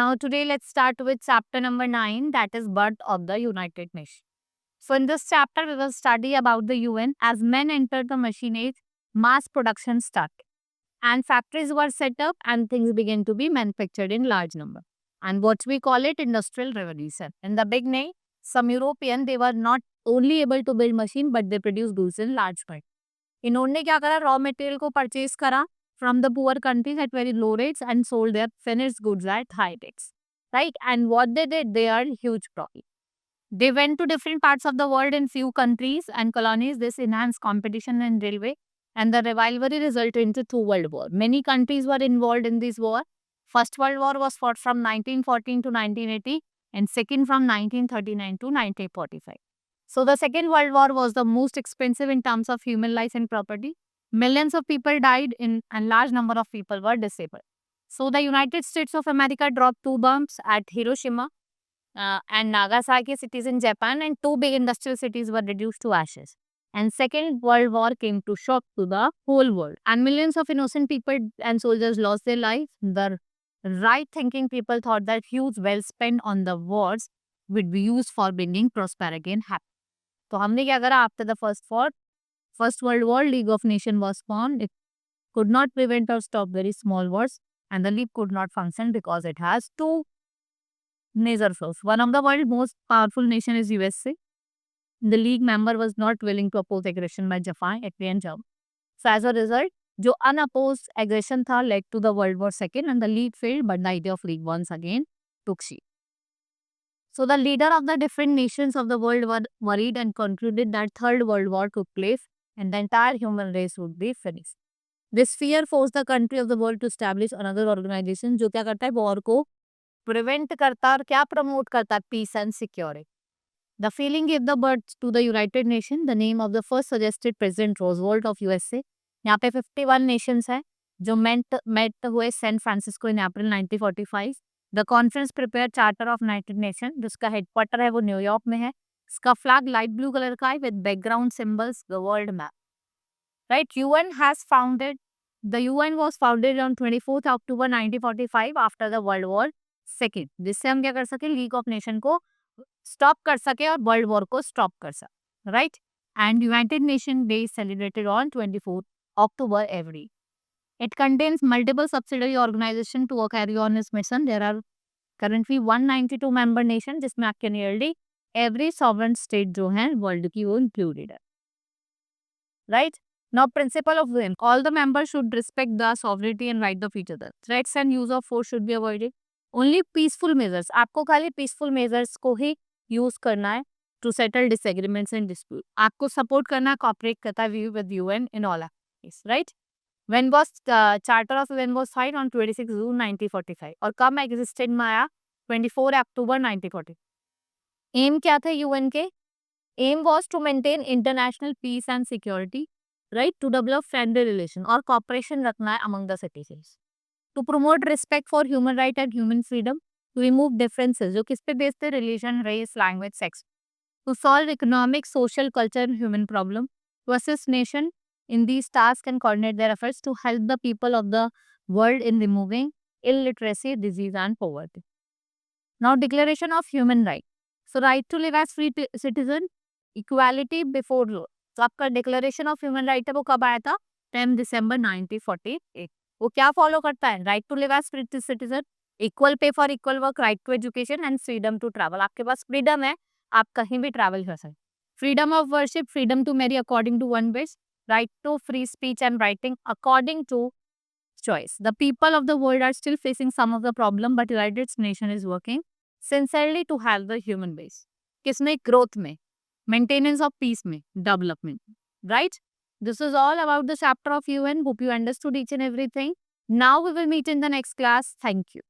Now today let's start with chapter number 9, that is birth of the United Nations. So in this chapter we will study about the UN. As men entered the machine age, mass production started and factories were set up and things began to be manufactured in large number. And what we call it industrial revolution. In the beginning, some European, they were not only able to build machine but they produced goods in large quantity. इन्होंने क्या करा, raw material को purchase करा from the poor countries at very low rates and sold their finished goods at high rates, right? And what they did, they earned huge profit. They went to different parts of the world in few countries and colonies. This enhanced competition in railway, and the rivalry resulted into two world wars. Many countries were involved in this war. First World War was fought from 1914 to 1980 and second from 1939 to 1945. So the Second World War was the most expensive in terms of human life and property. Millions of people died and large number of people were disabled. So the United States of America dropped two bombs at Hiroshima and Nagasaki cities in Japan, and two big industrial cities were reduced to ashes. And Second World War came to shock to the whole world. And millions of innocent people and soldiers lost their lives. The right-thinking people thought that huge wealth spent on the wars would be used for bringing prosperity and happiness. तो हमने क्या करा, after the First World War, League of Nations was formed. It could not prevent or stop very small wars, and the league could not function because it has two major foes. One of the world's most powerful nation is USA. The league member was not willing to oppose aggression by Japan, Italy and Germany. So as a result, जो unopposed aggression था led to the World War II, and the league failed, but the idea of league once again took shape. So the leader of the different nations of the world were worried and concluded that Third World War took place and the entire human race would be finished. This fear forced the country of the world to establish another organization जो क्या करता है, war को prevent करता और क्या promote करता है, peace and security. The feeling gave the birth to the United Nations. The name of the first suggested President Roosevelt of USA. यहाँ पे 51 nations है जो met हुए San Francisco in April 1945. The conference prepared Charter of United Nations, जिसका headquarter है वो New York में है. इसका फ्लैग लाइट ब्लू कलर का है with background symbols the world map. Right? The UN was founded on 24th October 1945 after the World War II. जिससे हम क्या कर सके, लीग ऑफ नेशन को स्टॉप कर सके और वर्ल्ड वॉर को स्टॉप कर सके, right? And United nation day is celebrated on 24th October every. It contains multiple subsidiary organizations to carry on its mission. There are currently 192 member nations, जिसमें आपके nearly every sovereign state जो है world की वो included है, right? Now, principle of UN. All the members should respect the sovereignty and right of each other. Threats and use of force should be avoided. Only peaceful measures. आपको खाली peaceful measures को ही use करना है to settle disagreements and dispute. आपको support करना है, cooperate करता है with UN in all activities, right? When was Charter of UN was signed on 26 June 1945 और कब existed में आया 24 October 1940. Aim क्या थे UN के? Aim was to maintain international peace and security, right? To develop friendly relation और cooperation रखना है among the citizens. To promote respect for human right and human freedom. To remove differences जो किस पे based थे, religion, race, language, sex. To solve economic, social, culture and human problem. To assist nation in these tasks and coordinate their efforts to help the people of the world in removing illiteracy, disease and poverty. Now, Declaration of Human Rights. So, right to live as free citizen, equality before law. तो आपका declaration of human right है वो कब आया था? 10 दिसंबर 1948. वो क्या follow करता है? Right to live as free citizen, equal pay for equal work, right to education and freedom to travel. आपके पास फ्रीडम है, आप कहीं भी ट्रैवल कर सकते. Freedom of worship, freedom to marry according to one wish, right to free speech and writing according to choice. The people of the world are still facing some of the problem, but United Nations is working sincerely to help the human race. किसमें? growth में, maintenance of peace में, development, right? This is all about the chapter of UN. Hope you understood each and everything. Now we will meet in the next class. Thank you.